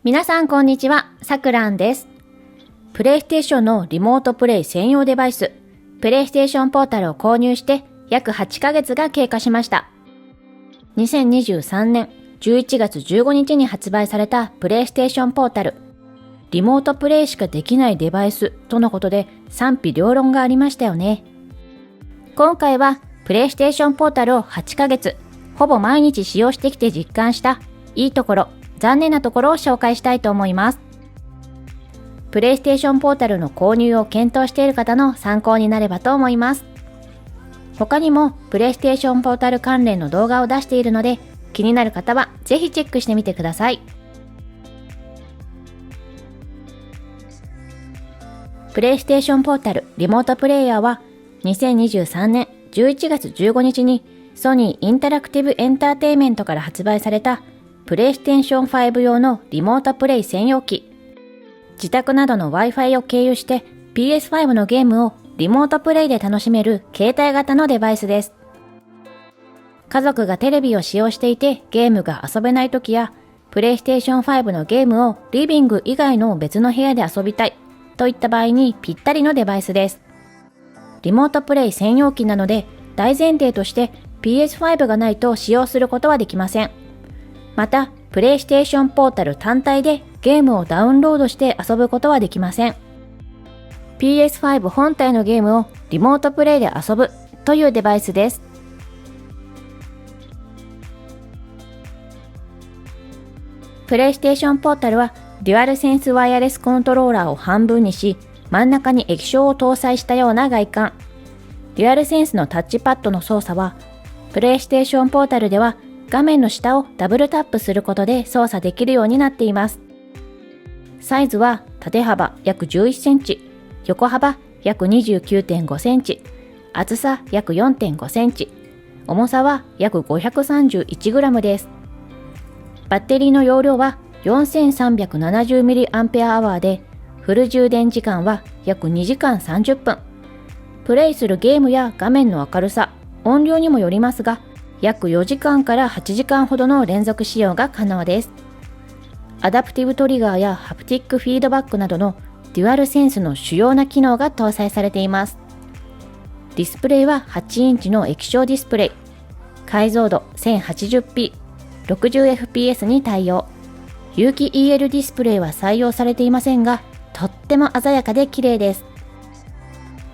皆さんこんにちは、さくらんです。プレイステーションのリモートプレイ専用デバイス、プレイステーションポータルを購入して約8ヶ月が経過しました。2023年11月15日に発売されたプレイステーションポータル、リモートプレイしかできないデバイスとのことで賛否両論がありましたよね。今回はプレイステーションポータルを8ヶ月、ほぼ毎日使用してきて実感したいいところ、残念なところを紹介したいと思います。プレイステーションポータルの購入を検討している方の参考になればと思います。他にもプレイステーションポータル関連の動画を出しているので、気になる方はぜひチェックしてみてください。プレイステーションポータルリモートプレイヤーは2023年11月15日にソニーインタラクティブエンターテイメントから発売されたプレイステーション5用のリモートプレイ専用機。自宅などの Wi-Fi を経由して PS5 のゲームをリモートプレイで楽しめる携帯型のデバイスです。家族がテレビを使用していてゲームが遊べない時や、プレイステーション5のゲームをリビング以外の別の部屋で遊びたいといった場合にぴったりのデバイスです。リモートプレイ専用機なので大前提として PS5 がないと使用することはできません。また、プレイステーションポータル単体でゲームをダウンロードして遊ぶことはできません。PS5 本体のゲームをリモートプレイで遊ぶというデバイスです。プレイステーションポータルはデュアルセンスワイヤレスコントローラーを半分にし、真ん中に液晶を搭載したような外観。デュアルセンスのタッチパッドの操作は、プレイステーションポータルでは画面の下をダブルタップすることで操作できるようになっています。サイズは縦幅約11センチ、横幅約 29.5 センチ、厚さ約 4.5 センチ、重さは約 531g です。バッテリーの容量は 4370mAh で、フル充電時間は約2時間30分。プレイするゲームや画面の明るさ、音量にもよりますが、約4時間から8時間ほどの連続使用が可能です。アダプティブトリガーやハプティックフィードバックなどのデュアルセンスの主要な機能が搭載されています。ディスプレイは8インチの液晶ディスプレイ、解像度 1080p、60fps に対応。有機 EL ディスプレイは採用されていませんが、とっても鮮やかで綺麗です。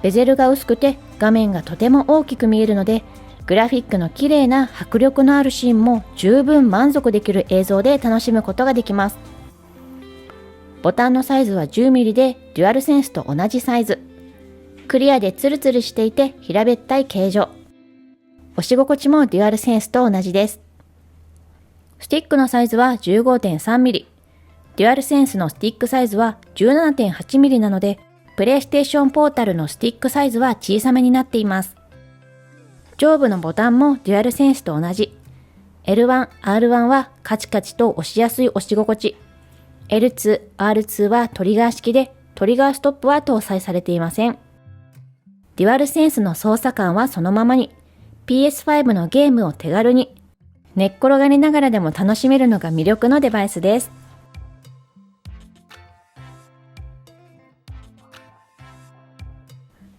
ベゼルが薄くて画面がとても大きく見えるので、グラフィックの綺麗な迫力のあるシーンも十分満足できる映像で楽しむことができます。ボタンのサイズは 10mm でデュアルセンスと同じサイズ。クリアでツルツルしていて平べったい形状。押し心地もデュアルセンスと同じです。スティックのサイズは 15.3mm。デュアルセンスのスティックサイズは 17.8mm なので、プレイステーションポータルのスティックサイズは小さめになっています。上部のボタンもデュアルセンスと同じ。L1、R1 はカチカチと押しやすい押し心地。L2、R2 はトリガー式で、トリガーストップは搭載されていません。デュアルセンスの操作感はそのままに、PS5 のゲームを手軽に、寝っ転がりながらでも楽しめるのが魅力のデバイスです。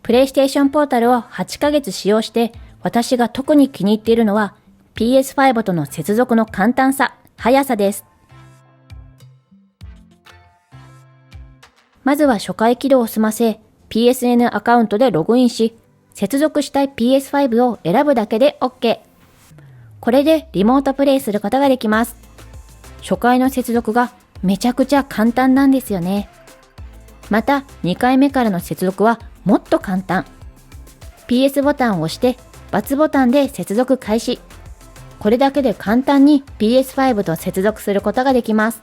プレイステーションポータルを8ヶ月使用して、私が特に気に入っているのは PS5 との接続の簡単さ、速さです。まずは初回起動を済ませ、PSN アカウントでログインし、接続したい PS5 を選ぶだけで OK。これでリモートプレイすることができます。初回の接続がめちゃくちゃ簡単なんですよね。また2回目からの接続はもっと簡単。PS ボタンを押して×ボタンで接続開始。これだけで簡単に PS5 と接続することができます。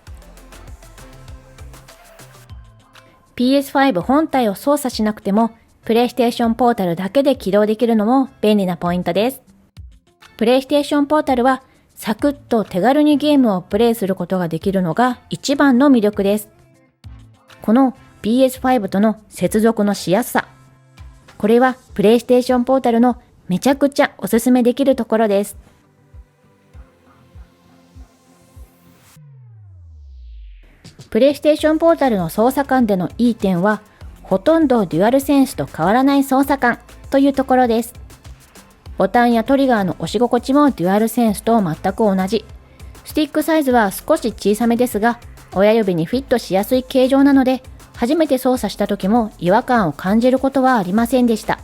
PS5 本体を操作しなくても、プレイステーションポータルだけで起動できるのも便利なポイントです。プレイステーションポータルはサクッと手軽にゲームをプレイすることができるのが一番の魅力です。この PS5 との接続のしやすさ。これはプレイステーションポータルのめちゃくちゃおすすめできるところです。プレイステーションポータルの操作感でのいい点は、ほとんどデュアルセンスと変わらない操作感というところです。ボタンやトリガーの押し心地もデュアルセンスと全く同じ。スティックサイズは少し小さめですが、親指にフィットしやすい形状なので、初めて操作した時も違和感を感じることはありませんでした。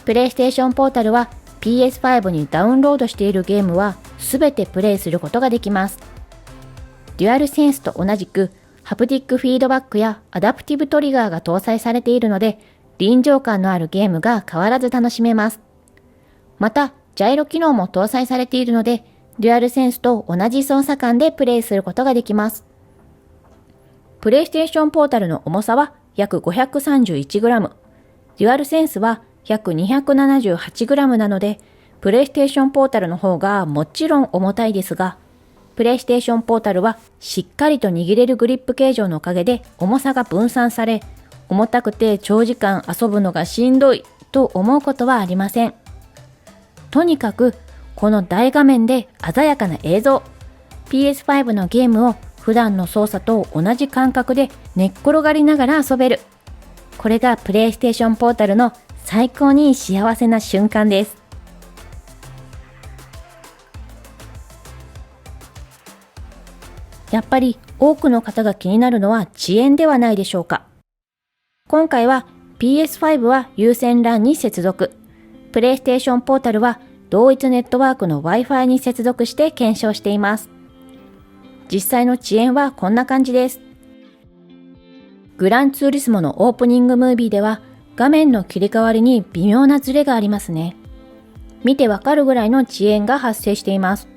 プレイステーションポータルは PS5 にダウンロードしているゲームは全てプレイすることができます。デュアルセンスと同じくハプティックフィードバックやアダプティブトリガーが搭載されているので、臨場感のあるゲームが変わらず楽しめます。また、ジャイロ機能も搭載されているので、デュアルセンスと同じ操作感でプレイすることができます。プレイステーションポータルの重さは約 531g、デュアルセンスは約 278g なので、プレイステーションポータルの方がもちろん重たいですが、プレイステーションポータルはしっかりと握れるグリップ形状のおかげで重さが分散され、重たくて長時間遊ぶのがしんどいと思うことはありません。とにかくこの大画面で鮮やかな映像、PS5 のゲームを普段の操作と同じ感覚で寝っ転がりながら遊べる。これがプレイステーションポータルの最高に幸せな瞬間です。やっぱり多くの方が気になるのは遅延ではないでしょうか。今回は PS5 は有線 LAN に接続、プレイステーションポータルは同一ネットワークの Wi-Fi に接続して検証しています。実際の遅延はこんな感じです。グランツーリスモのオープニングムービーでは画面の切り替わりに微妙なズレがありますね。見てわかるぐらいの遅延が発生しています。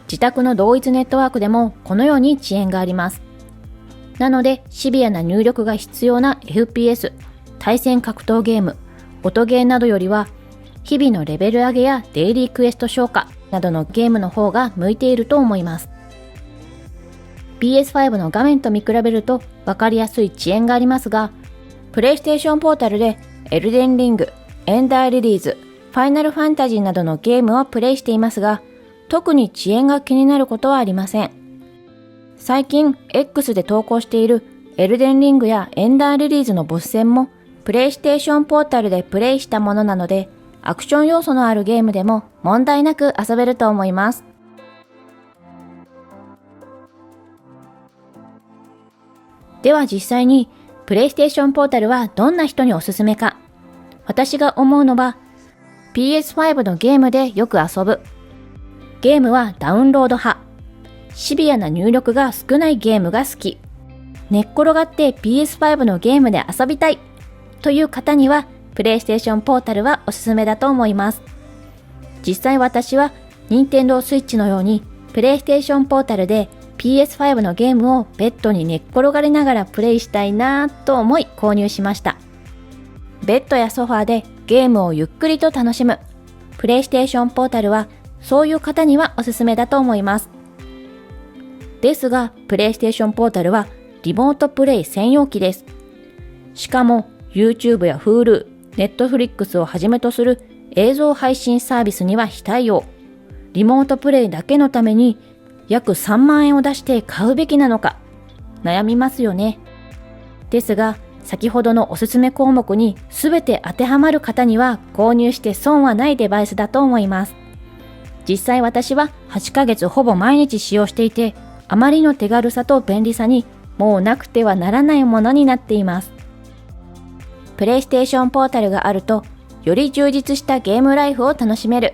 自宅の同一ネットワークでもこのように遅延があります。なのでシビアな入力が必要な FPS、対戦格闘ゲーム、音ゲーなどよりは日々のレベル上げやデイリークエスト消化などのゲームの方が向いていると思います。PS5 の画面と見比べると分かりやすい遅延がありますが、プレイステーションポータルでエルデンリング、エンダーリリーズ、ファイナルファンタジーなどのゲームをプレイしていますが、特に遅延が気になることはありません。最近 X で投稿しているエルデンリングやエンダーリリーズのボス戦もプレイステーションポータルでプレイしたものなので、アクション要素のあるゲームでも問題なく遊べると思います。では実際にプレイステーションポータルはどんな人におすすめか。私が思うのは PS5 のゲームでよく遊ぶ。ゲームはダウンロード派。シビアな入力が少ないゲームが好き。寝っ転がって PS5 のゲームで遊びたいという方にはプレイステーションポータルはおすすめだと思います。実際私は任天堂スイッチのようにプレイステーションポータルで PS5 のゲームをベッドに寝っ転がりながらプレイしたいなぁと思い購入しました。ベッドやソファーでゲームをゆっくりと楽しむプレイステーションポータルはそういう方にはおすすめだと思います。ですがプレイステーションポータルはリモートプレイ専用機です。しかも YouTube や Hulu、Netflix をはじめとする映像配信サービスには非対応。リモートプレイだけのために約3万円を出して買うべきなのか悩みますよね。ですが先ほどのおすすめ項目に全て当てはまる方には購入して損はないデバイスだと思います。実際私は8ヶ月ほぼ毎日使用していて、あまりの手軽さと便利さにもうなくてはならないものになっています。プレイステーションポータルがあるとより充実したゲームライフを楽しめる、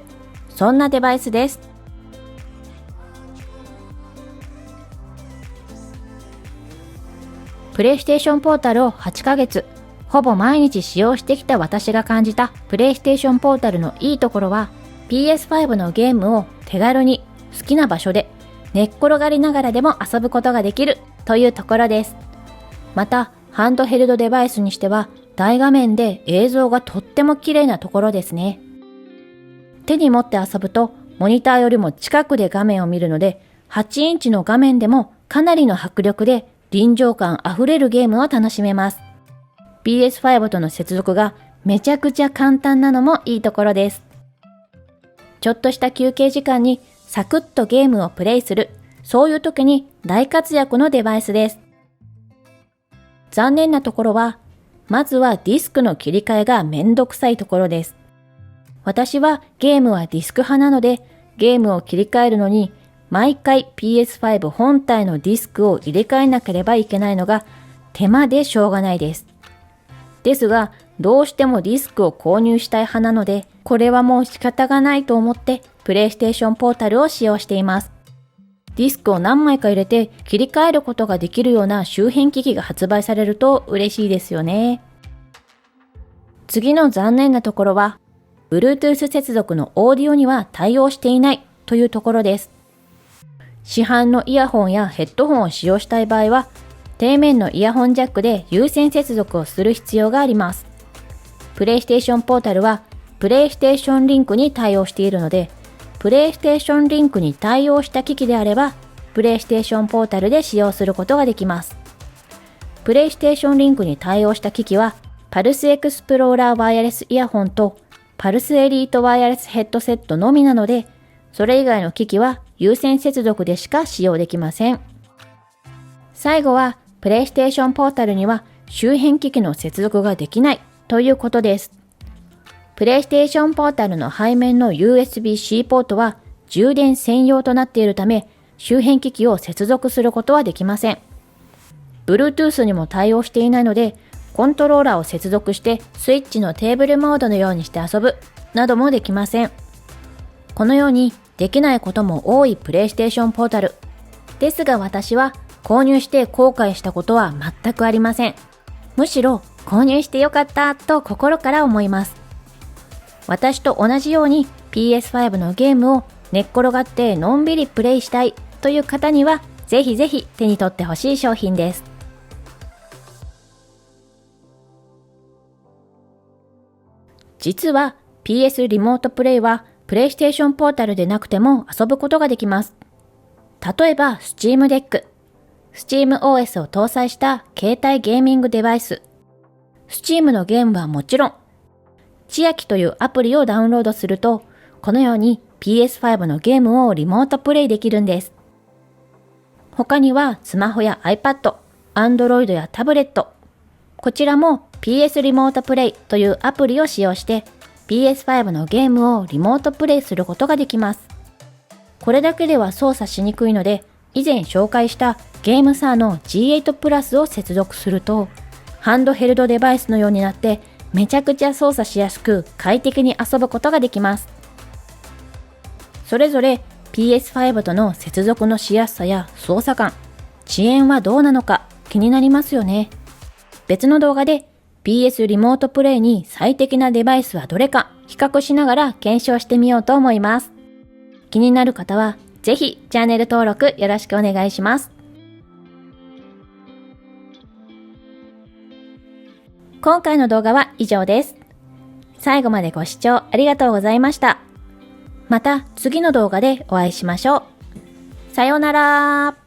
そんなデバイスです。プレイステーションポータルを8ヶ月ほぼ毎日使用してきた私が感じたプレイステーションポータルのいいところは、PS5 のゲームを手軽に好きな場所で寝っ転がりながらでも遊ぶことができるというところです。またハンドヘルドデバイスにしては大画面で映像がとっても綺麗なところですね。手に持って遊ぶとモニターよりも近くで画面を見るので、8インチの画面でもかなりの迫力で臨場感あふれるゲームを楽しめます。PS5 との接続がめちゃくちゃ簡単なのもいいところです。ちょっとした休憩時間にサクッとゲームをプレイする、そういう時に大活躍のデバイスです。残念なところは、まずはディスクの切り替えがめんどくさいところです。私はゲームはディスク派なので、ゲームを切り替えるのに、毎回 PS5 本体のディスクを入れ替えなければいけないのが手間でしょうがないです。ですが、どうしてもディスクを購入したい派なので、これはもう仕方がないと思って、PlayStation ポータルを使用しています。ディスクを何枚か入れて切り替えることができるような周辺機器が発売されると嬉しいですよね。次の残念なところは、Bluetooth 接続のオーディオには対応していないというところです。市販のイヤホンやヘッドホンを使用したい場合は、底面のイヤホンジャックで有線接続をする必要があります。PlayStation ポータルは PlayStation リンクに対応しているので、PlayStation リンクに対応した機器であれば、PlayStation ポータルで使用することができます。PlayStation リンクに対応した機器は、パルスエクスプローラーワイヤレスイヤホンとパルスエリートワイヤレスヘッドセットのみなので、それ以外の機器は有線接続でしか使用できません。最後は、PlayStation ポータルには周辺機器の接続ができないということです。PlayStation ポータルの背面の USB-C ポートは充電専用となっているため、周辺機器を接続することはできません。Bluetooth にも対応していないので、コントローラーを接続してスイッチのテーブルモードのようにして遊ぶなどもできません。このようにできないことも多い PlayStation ポータル。ですが私は購入して後悔したことは全くありません。むしろ購入してよかったと心から思います。私と同じように PS5 のゲームを寝っ転がってのんびりプレイしたいという方にはぜひぜひ手に取ってほしい商品です。実は PS リモートプレイは PlayStation ポータルでなくても遊ぶことができます。例えば Steam Deck、SteamOS を搭載した携帯ゲーミングデバイス、Steam のゲームはもちろん、千秋というアプリをダウンロードすると、このように PS5 のゲームをリモートプレイできるんです。他にはスマホや iPad、Android やタブレット、こちらも PS リモートプレイというアプリを使用して PS5 のゲームをリモートプレイすることができます。これだけでは操作しにくいので、以前紹介したゲームサーの G8 プラスを接続すると、ハンドヘルドデバイスのようになってめちゃくちゃ操作しやすく快適に遊ぶことができます。それぞれ PS5 との接続のしやすさや操作感、遅延はどうなのか気になりますよね。別の動画で PS リモートプレイに最適なデバイスはどれか比較しながら検証してみようと思います。気になる方はぜひチャンネル登録よろしくお願いします。今回の動画は以上です。最後までご視聴ありがとうございました。また次の動画でお会いしましょう。さようなら。